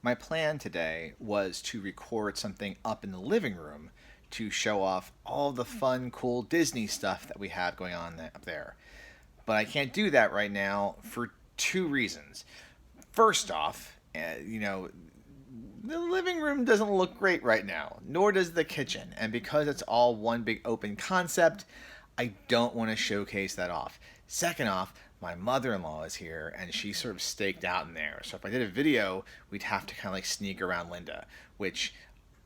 My plan today was to record something up in the living room to show off all the fun, cool Disney stuff that we have going on up there. But I can't do that right now for two reasons. First off, the living room doesn't look great right now, nor does the kitchen. And because it's all one big open concept, I don't want to showcase that off. Second off, my mother-in-law is here and she's sort of staked out in there. So if I did a video, we'd have to kind of like sneak around Linda, which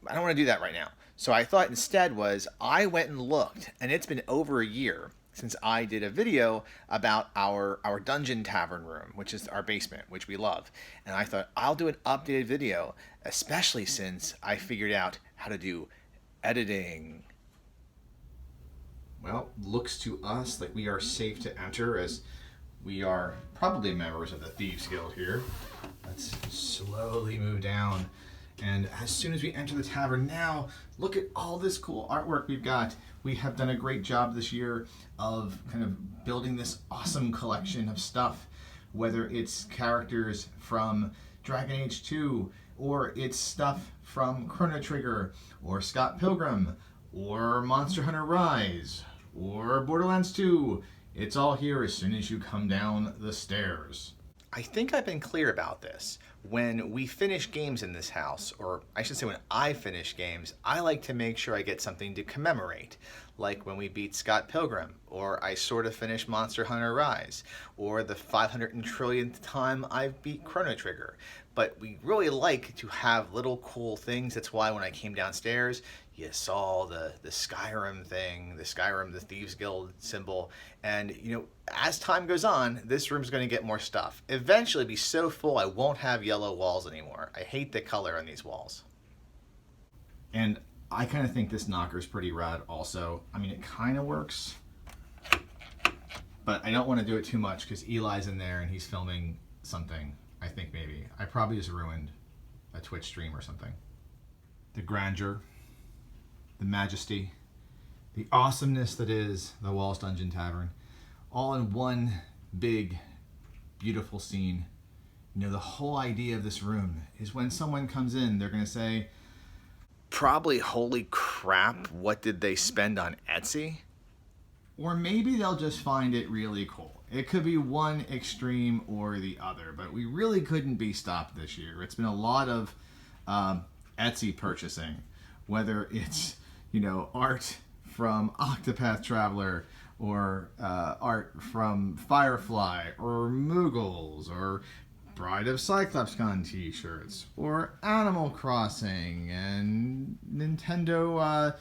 I don't want to do that right now. So I thought instead was I went and looked, and it's been over a year since I did a video about our dungeon tavern room, which is our basement, which we love. And I thought I'll do an updated video, especially since I figured out how to do editing. Well, looks to us like we are safe to enter, as we are probably members of the Thieves Guild here. Let's slowly move down. And as soon as we enter the tavern now, look at all this cool artwork we've got. We have done a great job this year of kind of building this awesome collection of stuff, whether it's characters from Dragon Age 2, or it's stuff from Chrono Trigger, or Scott Pilgrim, or Monster Hunter Rise, or Borderlands 2. It's all here as soon as you come down the stairs. I think I've been clear about this. When we finish games in this house, or I should say when I finish games, I like to make sure I get something to commemorate. Like when we beat Scott Pilgrim, or I sort of finished Monster Hunter Rise, or the 500 trillionth time I've beat Chrono Trigger. But we really like to have little cool things. That's why when I came downstairs, you saw the Skyrim thing, the Thieves Guild symbol. And, as time goes on, this room's going to get more stuff. Eventually be so full I won't have yellow walls anymore. I hate the color on these walls. And I kind of think this knocker's pretty rad also. I mean, it kind of works, but I don't want to do it too much because Eli's in there and he's filming something. I think maybe. I probably just ruined a Twitch stream or something. The grandeur, the majesty, the awesomeness that is the Walls Dungeon Tavern, all in one big, beautiful scene. The whole idea of this room is when someone comes in, they're going to say, probably, holy crap, what did they spend on Etsy? Or maybe they'll just find it really cool. It could be one extreme or the other, but we really couldn't be stopped this year. It's been a lot of Etsy purchasing, whether it's, art from Octopath Traveler, or art from Firefly, or Moogles, or Bride of CyclopsCon t-shirts, or Animal Crossing, and Nintendo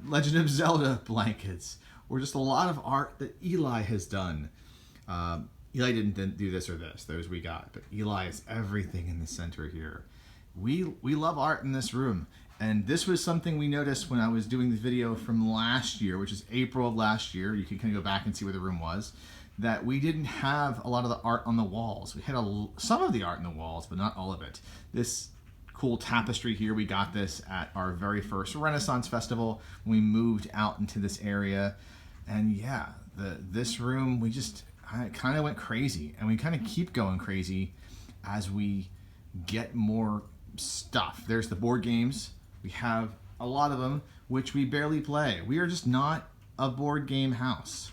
Legend of Zelda blankets, or just a lot of art that Eli has done. Eli didn't do this or this, those we got, but Eli is everything in the center here. We love art in this room, and this was something we noticed when I was doing the video from last year, which is April of last year. You can kind of go back and see where the room was, that we didn't have a lot of the art on the walls. We had some of the art on the walls, but not all of it. This cool tapestry here, we got this at our very first Renaissance Festival when we moved out into this area. And yeah, this room, we just kind of went crazy, and we kind of keep going crazy as we get more stuff. There's the board games. We have a lot of them, which we barely play. We are just not a board game house.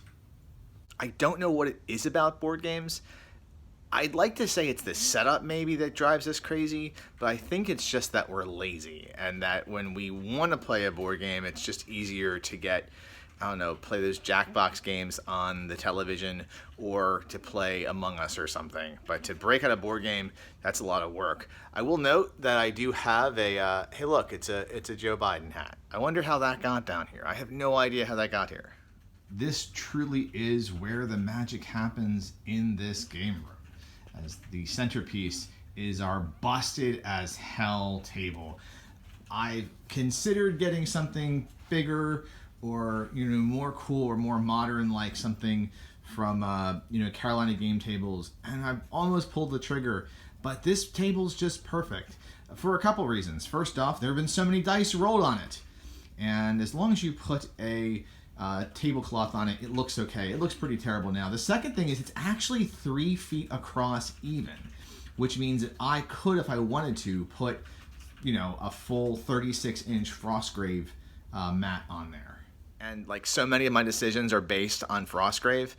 I don't know what it is about board games. I'd like to say it's the setup maybe that drives us crazy, but I think it's just that we're lazy, and that when we want to play a board game, it's just easier to get, play those Jackbox games on the television, or to play Among Us or something. But to break out a board game, that's a lot of work. I will note that I do have a, hey look, it's a Joe Biden hat. I wonder how that got down here. I have no idea how that got here. This truly is where the magic happens in this game room, as the centerpiece is our busted as hell table. I've considered getting something bigger, or more cool or more modern, like something from Carolina Game Tables, and I've almost pulled the trigger, but this table's just perfect for a couple reasons. First off, there have been so many dice rolled on it, and as long as you put a tablecloth on it, it looks okay. It looks pretty terrible now. The second thing is it's actually 3 feet across even, which means that I could, if I wanted to, put, you know, a full 36-inch Frostgrave mat on there. And like so many of my decisions are based on Frostgrave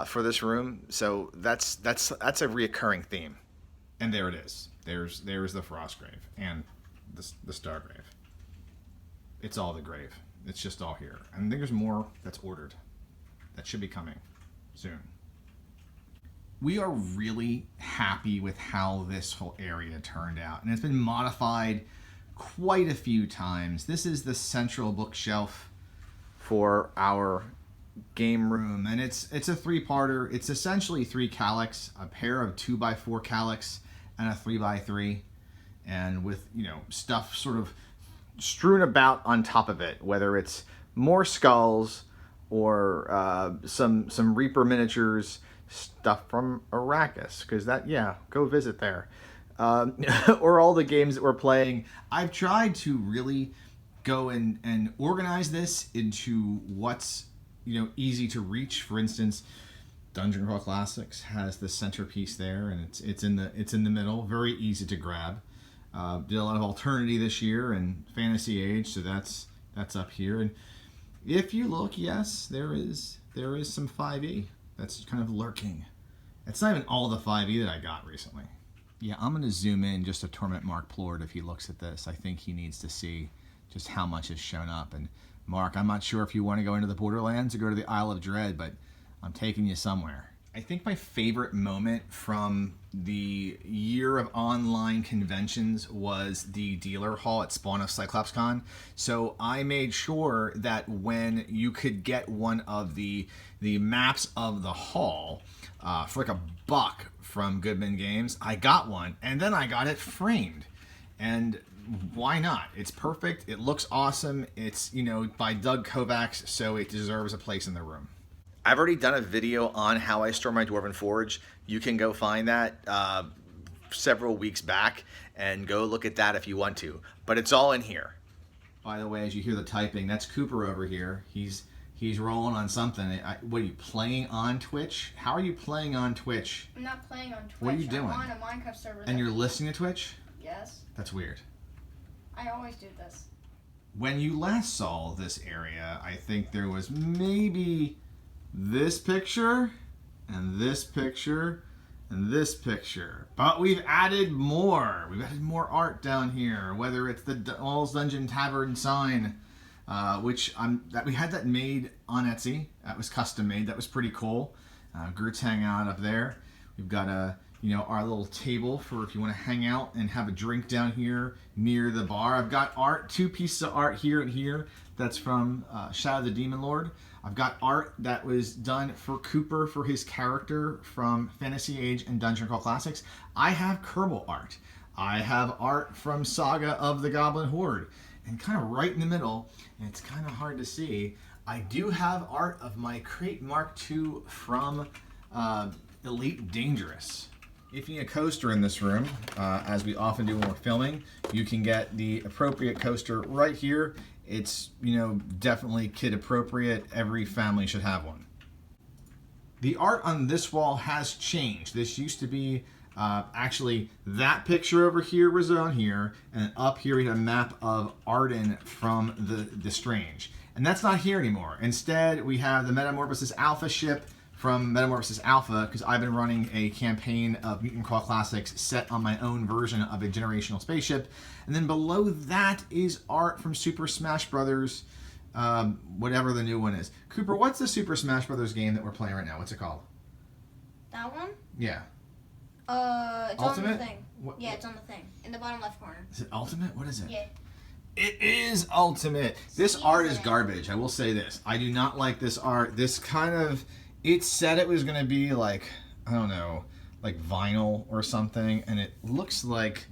for this room, so that's a reoccurring theme. And there it is. There's the Frostgrave and the Stargrave. It's all the grave. It's just all here. And I think there's more that's ordered. That should be coming soon. We are really happy with how this whole area turned out, and it's been modified quite a few times. This is the central bookshelf for our game room, and it's a 3-parter. It's essentially 3 Kallax, a pair of 2x4 Kallax, and a 3x3, and with, you know, stuff sort of strewn about on top of it, whether it's more skulls or some Reaper miniatures, stuff from Arrakis, because that, yeah, go visit there. Or all the games that we're playing. I've tried to really go and organize this into what's, you know, easy to reach. For instance, Dungeon Crawl Classics has the centerpiece there, and it's in the middle, very easy to grab. Did a lot of Alternity this year and Fantasy Age, so that's up here. And if you look, yes, there is some 5e that's kind of lurking. It's not even all the 5e that I got recently. Yeah, I'm going to zoom in just to torment Mark Plord if he looks at this. I think he needs to see just how much has shown up. And Mark, I'm not sure if you want to go into the Borderlands or go to the Isle of Dread, but I'm taking you somewhere. I think my favorite moment from the year of online conventions was the dealer hall at Spawn of CyclopsCon. So I made sure that when you could get one of the maps of the hall for like $1 from Goodman Games, I got one, and then I got it framed. And why not? It's perfect. It looks awesome. It's, you know, by Doug Kovacs, so it deserves a place in the room. I've already done a video on how I store my Dwarven Forge. You can go find that several weeks back and go look at that if you want to. But it's all in here. By the way, as you hear the typing, that's Cooper over here. He's rolling on something. What are you playing on Twitch? How are you playing on Twitch? I'm not playing on Twitch. What are you doing? I'm on a Minecraft server. And you're listening to Twitch? Yes. That's weird. I always do this. When you last saw this area, I think there was maybe this picture, and this picture, and this picture. But we've added more. We've added more art down here, whether it's the Walls Dungeon Tavern sign, which we had that made on Etsy. That was custom made. That was pretty cool. Gert's hanging out up there. We've got our little table for if you want to hang out and have a drink down here near the bar. I've got art, 2 pieces of art here and here. That's from Shadow of the Demon Lord. I've got art that was done for Cooper for his character from Fantasy Age and Dungeon Crawl Classics. I have Kerbal art. I have art from Saga of the Goblin Horde. And kind of right in the middle, and it's kind of hard to see, I do have art of my Crate Mark II from Elite Dangerous. If you need a coaster in this room, as we often do when we're filming, you can get the appropriate coaster right here. It's, definitely kid appropriate. Every family should have one. The art on this wall has changed. This used to be, actually, that picture over here was on here, and up here we had a map of Arden from the Strange. And that's not here anymore. Instead, we have the Metamorphosis Alpha ship from Metamorphosis Alpha, because I've been running a campaign of Mutant Crawl Classics set on my own version of a generational spaceship. And then below that is art from Super Smash Brothers, whatever the new one is. Cooper, what's the Super Smash Brothers game that we're playing right now? What's it called? That one? Yeah. It's Ultimate? on the thing. Yeah, it's on the thing. In the bottom left corner. Is it Ultimate? What is it? Yeah. It is Ultimate. This art is garbage. I will say this. I do not like this art. This kind of... It said it was going to be like, I don't know, like vinyl or something, and it looks like,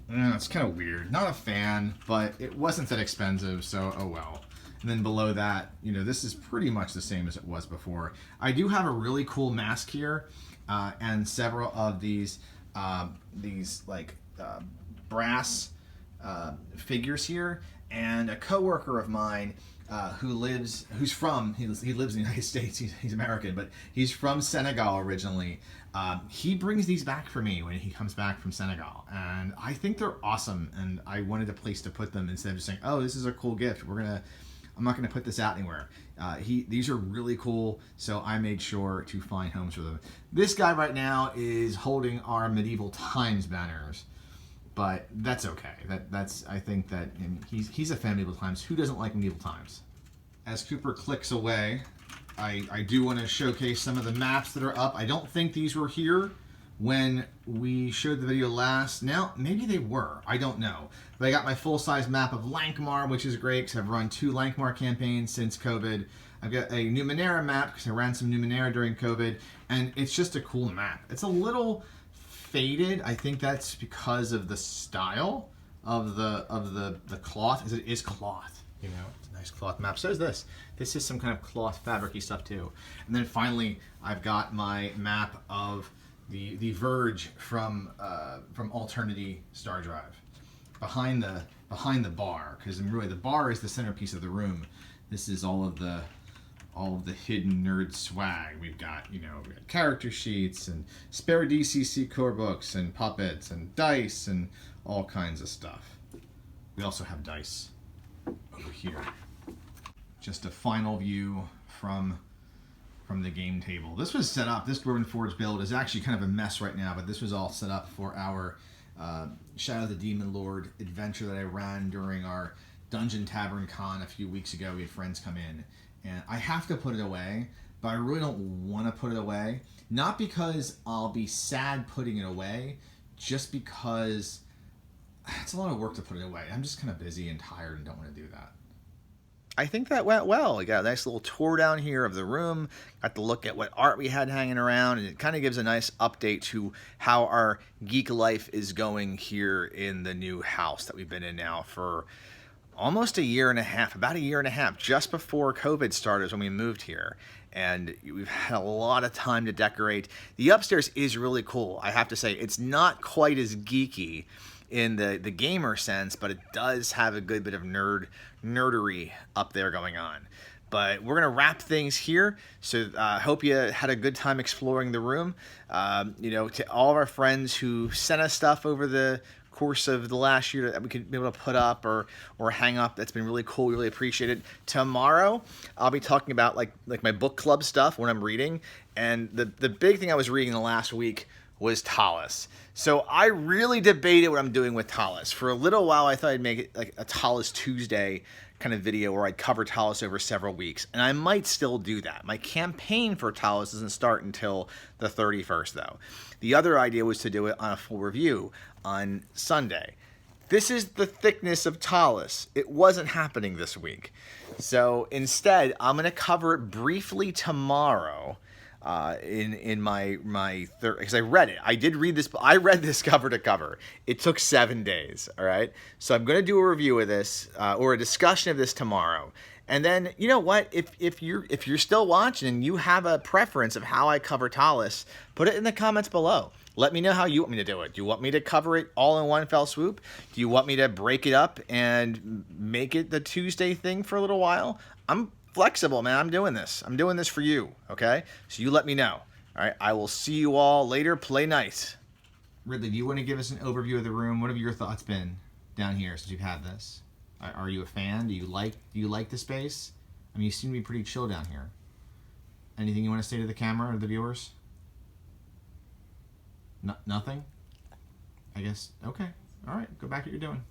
it's kind of weird. Not a fan, but it wasn't that expensive, so oh well. And then below that, this is pretty much the same as it was before. I do have a really cool mask here, and several of these brass figures here, and a coworker of mine he lives in the United States. He's American, but he's from Senegal originally. He brings these back for me when he comes back from Senegal, and I think they're awesome. And I wanted a place to put them instead of just saying, "Oh, this is a cool gift. I'm not gonna put this out anywhere." These are really cool, so I made sure to find homes for them. This guy right now is holding our medieval times banners, but that's okay. I think that he's a fan of medieval times. Who doesn't like medieval times? As Cooper clicks away, I do want to showcase some of the maps that are up. I don't think these were here when we showed the video last. Now, maybe they were. I don't know. But I got my full-size map of Lankmar, which is great because I've run 2 Lankmar campaigns since COVID. I've got a Numenera map because I ran some Numenera during COVID, and it's just a cool map. It's a little faded. I think that's because of the style of the cloth. It is cloth, you know. It's a nice cloth map. So is this. This is some kind of cloth fabric-y stuff too. And then finally, I've got my map of the Verge from Alternity Star Drive behind the bar, because really the bar is the centerpiece of the room. This is all of the hidden nerd swag. We've got character sheets and spare DCC core books and puppets and dice and all kinds of stuff. We also have dice over here. Just a final view from the game table. This was set up, this Dwarven Forge build is actually kind of a mess right now, but this was all set up for our Shadow of the Demon Lord adventure that I ran during our Dungeon Tavern con a few weeks ago. We had friends come in, and I have to put it away, but I really don't want to put it away. Not because I'll be sad putting it away, just because it's a lot of work to put it away. I'm just kind of busy and tired and don't want to do that. I think that went well. We got a nice little tour down here of the room, got to look at what art we had hanging around, and it kind of gives a nice update to how our geek life is going here in the new house that we've been in now for almost a year and a half, about a year and a half. Just before COVID started is when we moved here, and we've had a lot of time to decorate. The upstairs is really cool. I have to say, it's not quite as geeky in the gamer sense, but it does have a good bit of nerdery up there going on. But we're gonna wrap things here. So I hope you had a good time exploring the room. To all of our friends who sent us stuff over the course of the last year that we could be able to put up or hang up, that's been really cool. We really appreciate it. Tomorrow I'll be talking about like my book club stuff when I'm reading, and the big thing I was reading the last week was Tallis. So I really debated what I'm doing with Tallis. For a little while, I thought I'd make it like a Tallis Tuesday kind of video where I'd cover Tallis over several weeks. And I might still do that. My campaign for Tallis doesn't start until the 31st, though. The other idea was to do it on a full review on Sunday. This is the thickness of Tallis. It wasn't happening this week. So instead, I'm going to cover it briefly tomorrow. In my because I read it. I read this cover to cover. It took 7 days. All right. So I'm going to do a review of this or a discussion of this tomorrow. And then, you know what? If you're still watching and you have a preference of how I cover Tallis, put it in the comments below. Let me know how you want me to do it. Do you want me to cover it all in one fell swoop? Do you want me to break it up and make it the Tuesday thing for a little while? I'm flexible, man. I'm doing this. I'm doing this for you, okay? So you let me know. All right, I will see you all later. Play nice. Ridley, do you want to give us an overview of the room? What have your thoughts been down here since you've had this? Are you a fan? Do you like the space? I mean, you seem to be pretty chill down here. Anything you want to say to the camera or the viewers? Nothing? I guess, okay. All right, go back to what you're doing.